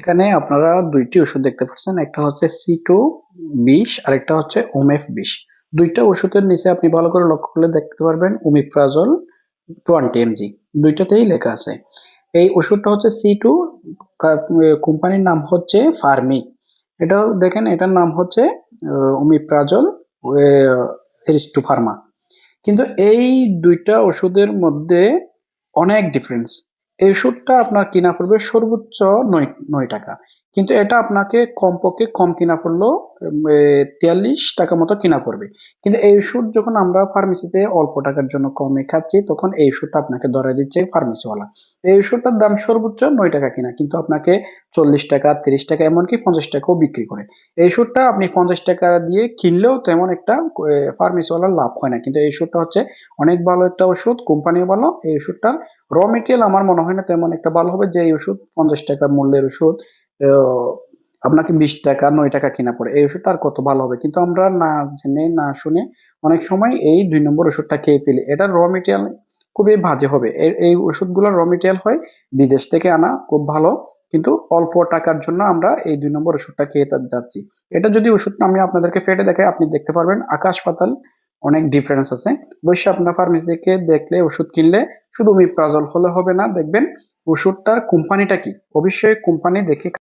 এখানে আপনারা দুইটি ওষুধ দেখতে পাচ্ছেন, একটা হচ্ছে C2 20 আর একটা হচ্ছে OMF 20। দুইটা ওষুধের নিচে আপনি ভালো করে লক্ষ্য করলে দেখতে পারবেন ওমিপ্রাজল 20 mg, দুইটাতেই লেখা আছে। এই ওষুধটা হচ্ছে C2, কোম্পানির নাম হচ্ছে ফার্মিক। এটাও দেখেন, এটার নাম হচ্ছে ওমিপ্রাজল এরিস্টো ফার্মা। কিন্তু এই দুইটা ওষুধের মধ্যে অনেক ডিফারেন্স। এই ওষুধটা আপনার কিনা পড়বে সর্বোচ্চ 9 টাকা, কিন্তু এটা আপনাকে কমপক্ষে কম কিনা পড়লো 43 টাকা মতো কিনা পড়বে। কিন্তু এই ওষুধ যখন আমরা ফার্মেসিতে অল্প টাকার জন্য কমে খাচ্ছি, তখন এই ওষুধটা আপনাকে ধরে দিচ্ছে ফার্মেসিওয়ালা। এই ওষুধটার দাম সর্বোচ্চ 9 টাকা কিনা, কিন্তু আপনাকে 40 টাকা, 30 টাকা, এমনকি 50 টাকাও বিক্রি করে। এই ওষুধটা আপনি 50 টাকা দিয়ে কিনলেও তেমন একটা ফার্মেসিওয়ালার লাভ হয় না। কিন্তু এই ওষুধটা হচ্ছে অনেক ভালো একটা ওষুধ, কোম্পানিও ভালো। এই ওষুধটার র মেটেরিয়াল আমার মনে হয় না তেমন একটা ভালো হবে, যে এই ওষুধ 50 টাকা মূল্যের ওষুধ আপনাকে 20 টাকা, 9 টাকা কিনা পড়ে। এই ওষুধটা আর কত ভালো হবে? কিন্তু আমরা না জেনে না শুনে অনেক সময় এই 2 নম্বর ওষুধটা খেয়ে ফেলি। এটার র মেটেরিয়াল খুবই বাজে হবে। এই ওষুধগুলোর র মেটেরিয়াল হয় বিদেশ থেকে আনা, খুব ভালো, কিন্তু অল্প টাকার জন্য আমরা এই 2 নম্বর ওষুধটা খেয়ে যাচ্ছি। এটা যদি ওষুধটা আমি আপনাদেরকে ফেটে দেখাই, আপনি দেখতে পারবেন আকাশ পাতাল অনেক ডিফারেন্স আছে। অবশ্যই আপনার ফার্মেসি থেকে দেখলে, ওষুধ কিনলে শুধু ওমিপ্রাজল হলে হবে না, দেখবেন ওষুধটার কোম্পানিটা কি, অবশ্যই কোম্পানি দেখে